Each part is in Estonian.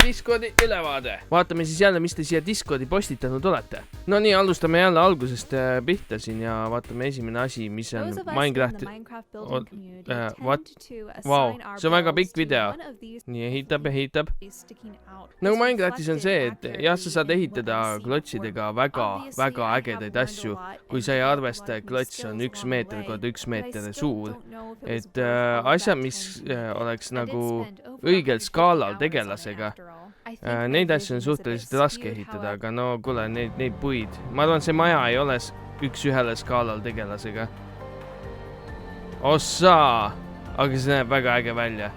Discordi ülevaade. Vaatame siis jälle, mis te siia Discordi postitanud olete. No nii, alustame jälle algusest pihta siin ja vaatame esimene asi, mis on Minecraft. Vau, see on väga pikk video. Nii, ehitab. Nagu Minecraftis on see, et jah, sa saad ehitada klotsidega väga ägedaid asju, kui sa ei arvesta, et klots on 1 meeter korda 1 meeter suur. Et asja, mis oleks nagu õigel skaalal tegelasega, neid asju on suhteliselt raske ehitada, aga no kuule, neid puid. Ma arvan, see maja ei ole 1:1 skaalal tegelasega. Ossaa! Aga see näeb väga äge välja.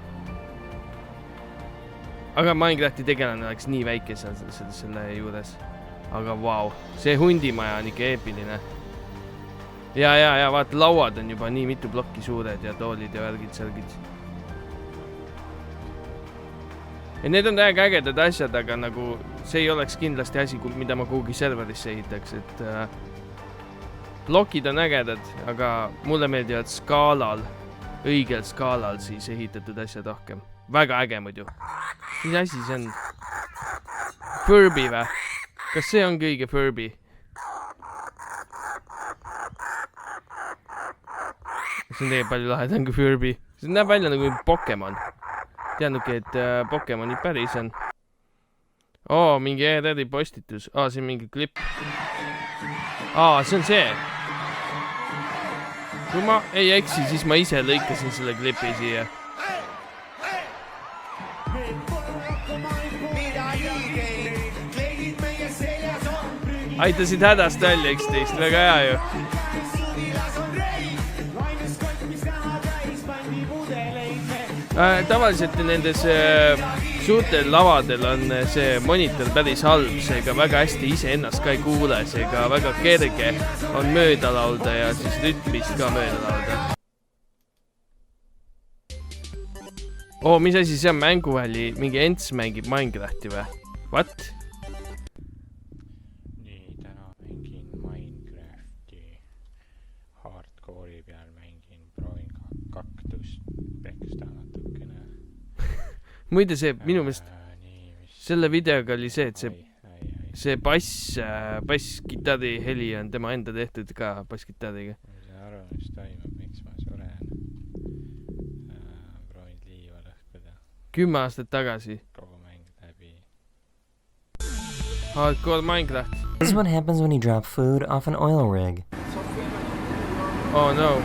Aga Minecrafti tegelane oleks nii väike selle juures. Aga vau, see hundimaja on ikka eepiline. Ja, vaata, lauad on juba nii mitu plokki suured ja toolid ja värgid. Ja need on täiega ägedad asjad, aga nagu see ei oleks kindlasti asi, mida ma kuhugi serverisse ehitaks, et plokid on ägedad, aga mulle meeldivad skaalal, õigel skaalal siis ehitatud asjad rohkem. Väga äge muidu. Mis asi see on? Furby või? Kas see ongi õige Furby? See on tegelikult palju lahedam kui Furby. See näeb välja nagu Pokemon. Teadnudki, et Pokemonid päris on. Mingi ERR-i postitus. See on mingi klipp. See on see. Kui ma ei eksi, siis ma ise lõikasin selle klipi siia. Aitasid hädast välja üksteist, väga hea ju. Tavaliselt nendes suurtel lavadel on see monitor päris halb, seega väga hästi iseennast ka ei kuule, seega väga kerge on mööda laulda ja siis rütmist ka mööda laulda. Mis asi see on mänguväli? Mingi Ents mängib Minecrafti või? What? Nii, täna mängin Minecrafti hardcore'i peal proovin kaktust peksta natukene. Muide see, minu meelest selle videoga oli see, et see basskitarri heli on tema enda tehtud ka basskitarriga. Ma ei saa aru, mis toimub, miks ma suren. Proovin liiva lõhkuda. 10 aastat tagasi. Kogu mäng läbi. Hardcore Minecraft. This is what happens when you drop food off an oil rig. Oh no.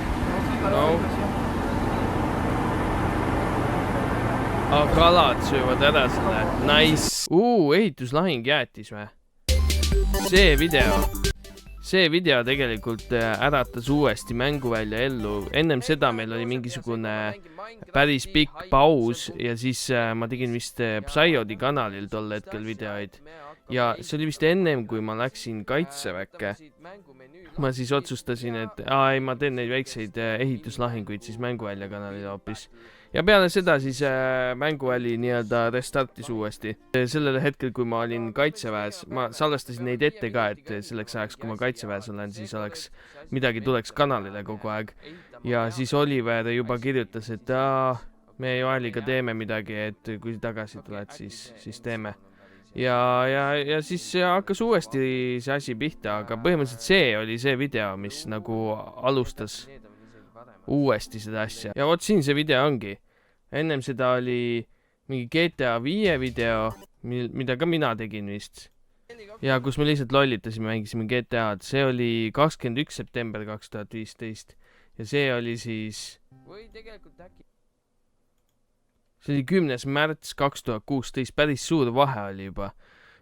Kalad söövad ära selle. Nice. Ehituslahing jäätis või? See video tegelikult äratas uuesti mänguvälja ellu. Ennem seda meil oli mingisugune päris pikk paus ja siis ma tegin vist Psyodi kanalil tol hetkel videoid. Ja see oli vist ennem, kui ma läksin kaitseväkke. Ma siis otsustasin, et ma teen neid väikseid ehituslahinguid siis mänguvälja kanalil hoopis. Ja peale seda siis mänguväli nii-öelda restartis uuesti. Sellel hetkel, kui ma olin kaitseväes, ma salvestasin neid ette ka, et selleks ajaks, kui ma kaitseväes olen, siis oleks midagi tuleks kanalile kogu aeg. Ja siis Oliver juba kirjutas, et me Joeliga teeme midagi, et kui tagasi tuled, siis teeme. Ja siis hakkas uuesti see asi pihta, aga põhimõtteliselt see oli see video, mis nagu alustas uuesti seda asja. Ja siin see video ongi. Ennem seda oli mingi GTA 5 video, mida ka mina tegin vist. Ja kus me lihtsalt lollitasime, mängisime GTA-d. See oli 21. september 2015. Ja see oli siis... See oli 10. märts 2016. Päris suur vahe oli juba.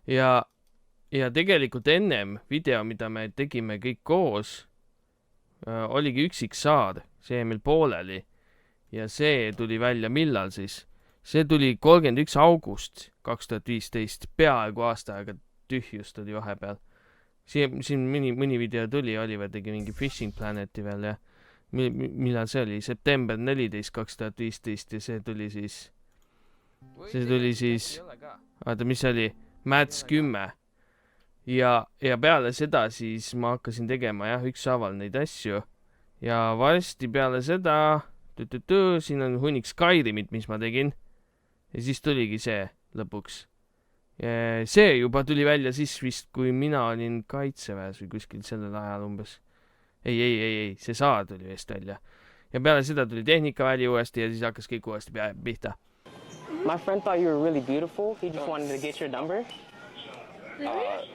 Ja tegelikult ennem video, mida me tegime kõik koos, oligi Üksik saar. See meil pooleli ja see tuli välja millal siis? See tuli 31. august 2015, peaaegu aasta aega tühjust oli vahepeal. Siin mõni video tuli, Oliver tegi mingi Fishing Planeti veel ja millal see oli? September 14. 2015 ja see tuli siis, mis see oli? Märts 10. Ja peale seda siis ma hakkasin tegema ükshaaval neid asju. Ja varsti peale seda, siin on hunnik Skyrimit, mis ma tegin. Ja siis tuligi see lõpuks. See juba tuli välja siis vist, kui mina olin kaitseväes või kuskil sellel ajal umbes. Ei, see saar tuli vist välja. Ja peale seda tuli tehnikaväli uuesti ja siis hakkas kõik uuesti pihta. My friend thought you were really beautiful. He just wanted to get your number. Really?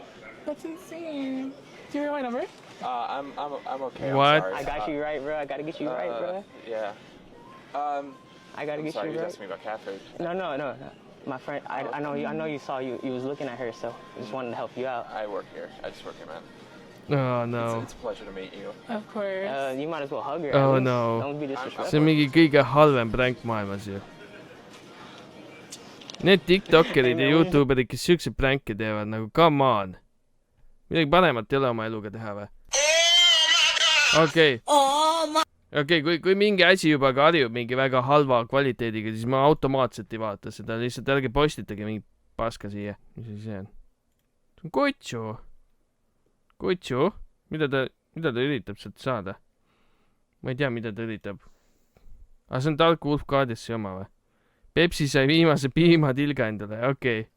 That's insane. Do you want my number? I'm okay. What? I'm sorry. I got you right, bro. I gotta get you right, bro. Yeah. I gotta I'm get sorry, you you right. asked me about cat food. No. My friend, I know you saw you was looking at her, so I just wanted to help you out. I work here. I just work here, man. Oh no. It's a pleasure to meet you. Of course. You might as well hug her. Oh at least. no. Don't be disrespectful. See on mingi kõige halvem prank maailmas ju. Need TikTokerid ja YouTuberid, kes siuksed pränke teevad, nagu come on. Midagi paremat ei ole oma eluga teha või? Okei, kui mingi asi juba karjub mingi väga halva kvaliteediga, siis ma automaatselt ei vaata seda, lihtsalt ärge postitage mingi paska siia. Mis see on? See on Kutsu? Mida ta üritab sealt saada? Ma ei tea, mida ta üritab. Aga see on Dark Wolf Guardiansi oma või? Pepsi sai viimase piimatilga endale. Okei,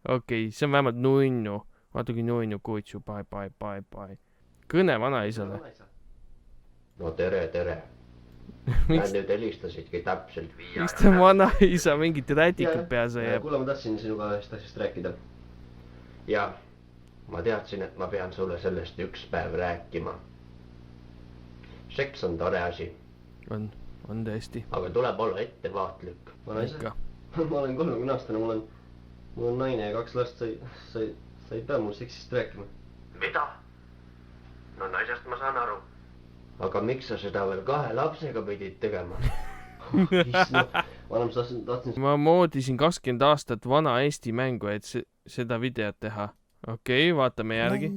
see on vähemalt nunnu. Vaata kui nunnu Kutsu, bye. Kõne vanaisale. No tere. Nad nüüd helistasidki täpselt 5 Miks ta vanaisa mingit rätikut pea sai jääb? Kuule, ma tahtsin sinuga ühest asjast rääkida. Ja ma teadsin, et ma pean sulle sellest üks päev rääkima. Seks on tore asi. On tõesti. Aga tuleb olla ettevaatlik. Ikka. Ma olen 30-aastane, mul on naine ja 2 last, sa ei pea mul seksist rääkima. Mida? No naisest ma saan aru. Aga miks sa seda veel 2 lapsega pidid tegema? Ma moodisin 20 aastat vana Eesti mängu, et seda videot teha. Okei, vaatame järgi.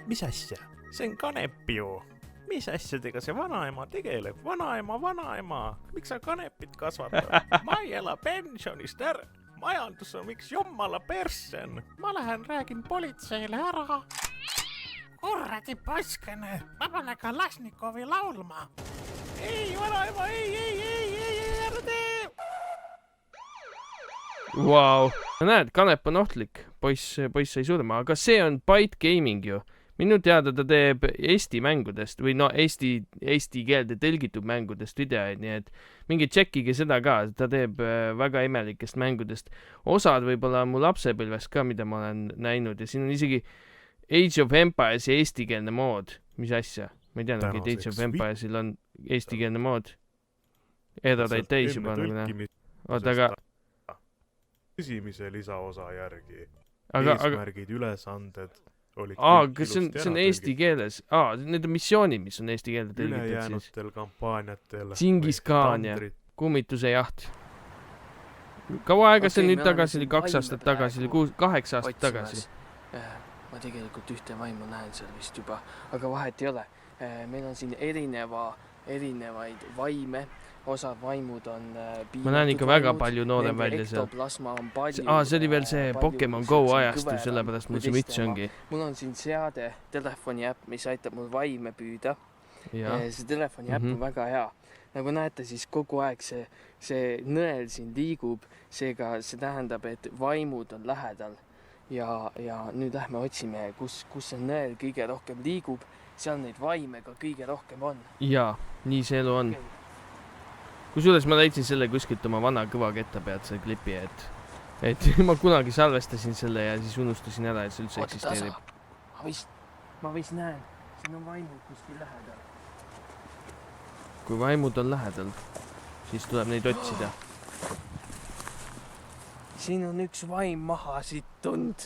Mis asja? See on kanep ju. Mis asjadega see vanaema tegeleb? Vanaema. Miks sa kanepit kasvatad? Ma ei ela pensionist ära. Majandus on miks jummala persen. Ma lähen räägin politseile ära. Kurradi paskene, ma pole Kalasnikovi laulma. Ei, vanaema, ei, ära tee! Vau. Näed, kanep on ohtlik. Poiss sai surma, aga see on Byte Gaming ju. Minu teada ta teeb Eesti mängudest või eesti keelde tõlgitud mängudest videoid, nii et mingi tšekkige seda ka. Ta teeb väga imelikest mängudest. Osad võib-olla mu lapsepõlvest ka, mida ma olen näinud ja siin on isegi Age of Empires ja eestikeelne mood. Mis asja? Ma ei teadnud, et Age of Empiresil on eestikeelne mood. Edareid täis juba nagu näha. Oota, aga... Esimese lisaosa järgi. Eesmärgid, ülesanded olid kas see on eesti keeles? Need on missioonid, mis on eesti keelde tõlgitud siis. Ülejäänutel kampaaniatel. Džingis Khan ja kummituse jaht. Kaua aega see nüüd tagasi oli? 2 aastat tagasi oli? 8 aastat tagasi? Ma tegelikult ühte vaimu näen seal vist juba, aga vahet ei ole. Meil on siin erinevaid vaime. Osad vaimud on ma näen ikka väga palju noorem välja seal. See oli veel see Pokemon Go ajastu, sellepärast mul see müts ongi. Mul on siin seade, telefoni äpp, mis aitab mul vaime püüda. See telefoni äpp on väga hea. Nagu näete, siis kogu aeg see nõel siin liigub, seega see tähendab, et vaimud on lähedal. Ja nüüd lähme otsime, kus see nõel kõige rohkem liigub, seal neid vaime ka kõige rohkem on. Jaa, nii see elu on. Kusjuures ma leidsin selle kuskilt oma vana kõva ketta pealt selle klipi, et ma kunagi salvestasin selle ja siis unustasin ära, et see üldse eksisteerib. Ma vist näen, siin on vaimud kuskil lähedal. Kui vaimud on lähedal, siis tuleb neid otsida. Siin on üks vaim maha sittunud.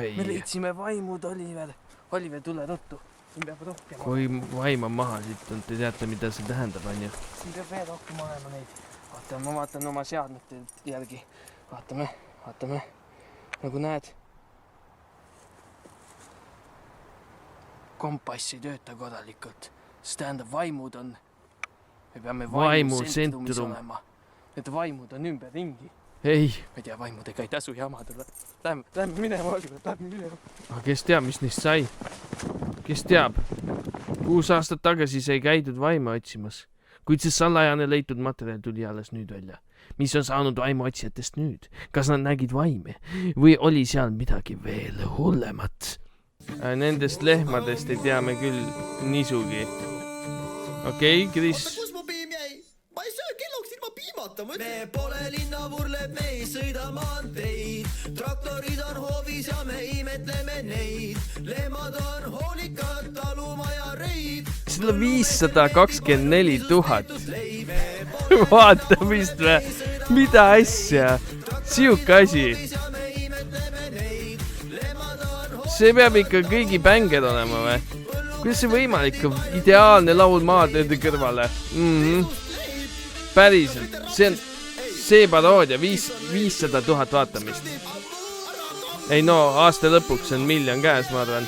Ei. Me leidsime vaimud, Oliver. Oliver, tule ruttu. Siin peab rohkem kui vaim on maha sittunud, te teate, mida see tähendab, on ju? Siin peab veel rohkem olema neid. Vaatame, ma vaatan oma seadmete järgi. Vaatame. Nagu näed. Kompass ei tööta korralikult. See tähendab, vaimud on... Me peame vaimu sentrumis olema. Need vaimud on ümber ringi. Ei. Ma ei tea, vaimudega ei tasu jamada. Lähme minema, Oliver, lähme minema. Aga kes teab, mis neist sai? Kes teab? 6 aastat tagasi sai käidud vaime otsimas. Kuid see salajane leitud materjal tuli alles nüüd välja. mis on saanud vaimuotsijatest nüüd? Kas nad nägid vaime või oli seal midagi veel hullemat? Nendest lehmadest ei tea me küll nisugi. Okei, Kris. Kus mu piim jäi? Ma ei söö killuks ilma piimata. Me pole linnavurled, me ei sõida maanteid. Traktorid on hoovis ja me imetleme neid. Lehmad on hoolikad, talumaja reid. Seda 524 000. Vaatamist või? Mida asja? Siuke asi. See peab ikka kõigi bänger olema või? Kuidas see võimalik? Ideaalne laul maad nende kõrvale. Päriselt. See paroodia. 500 000 vaatamist. Ei no, aasta lõpuks on 1 miljon käes, ma arvan.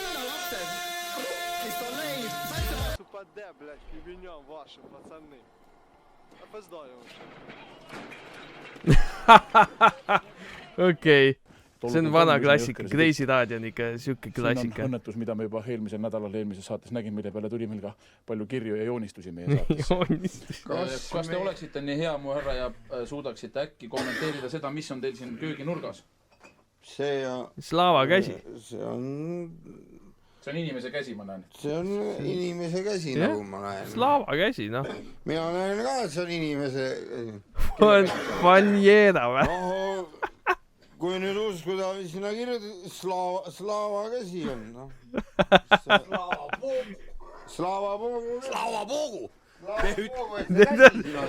Okei. See on vana klassika, Kreisi raadio on ikka siuke klassika. See on õnnetus, mida me juba eelmisel nädalal eelmises saates nägin, mille peale tuli meil ka palju kirju ja joonistusi meie saates. Kas te oleksite nii hea, mu härra, ja suudaksite äkki kommenteerida seda, mis on teil siin kööginurgas? See on... Slaava käsi. See on inimese käsi, ma näen. See on inimese käsi, nagu ma näen. Slaava käsi, noh. Mina näen ka, et see on inimese... Vanjera või? Kui nüüd uskuda, mis sinna kirjutada, Slaava käsi on, noh. Slava Bogu.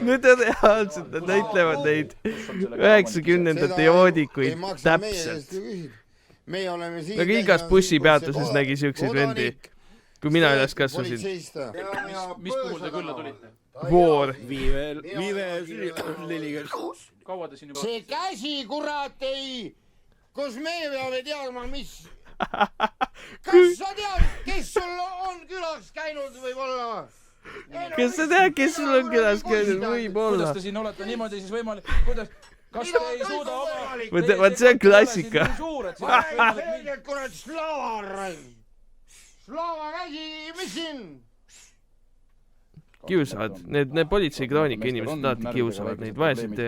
Nüüd on reaalselt, nad näitlevad neid 90-ndate joodikuid täpselt. Meie oleme siin... Aga igas bussipeatuses nägi siukseid vendi, kui mina üles kasvasin. Mis puhul te külla tulite? Voor. Viive 46. Kaua te siin juba... See käsi, kurat, ei... Kus meie peame teadma, mis... Kas sa tead, kes sul on külas käinud võib-olla? Kas sa tead, kes sul on külas käinud võib-olla? Kuidas te siin olete niimoodi siis võimalik? Kuidas... Kas te ei suuda oma... Vaat see on klassika. Kurat, Slava käsi, mis siin? Kiusavad. Need politseikroonika inimesed alati kiusavad neid vaeseid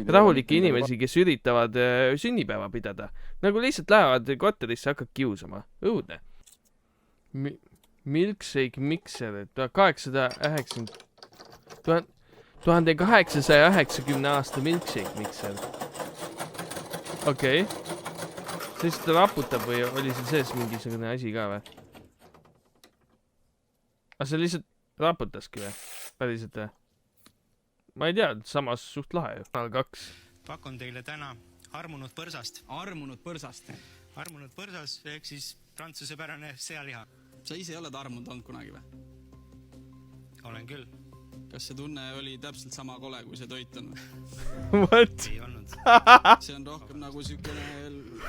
rahulikke inimesi, kes üritavad sünnipäeva pidada. Nagu lihtsalt lähevad korterisse, hakkab kiusama. Õudne. Milkshake mixer. 1890 aasta milkshake mixer. Okei. See lihtsalt raputab või oli seal sees mingisugune asi ka või? Aga see lihtsalt raputaski või? Päriselt või? Ma ei tea, samas suht lahe ju. 2. Pakun teile täna armunud põrsast. Armunud põrsast? Armunud põrsas ehk siis prantsusepärane sealiha. Sa ise oled armunud olnud kunagi või? Olen küll. Kas see tunne oli täpselt sama kole, kui see toit on või? What? Ei olnud. See on rohkem nagu sükene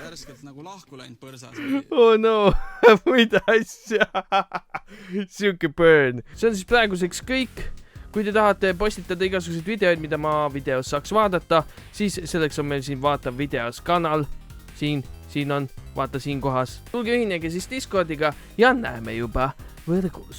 järskelt nagu lahku läinud põrsas. Oh no, muida asja. Siuke burn. See on siis praeguseks kõik. Kui te tahate postitada igasuguseid videoid, mida ma videos saaks vaadata, siis selleks on meil siin Vaata videos kanal. Siin on, vaata siin kohas. Tulge ühinege siis Discordiga ja näeme juba võrgus.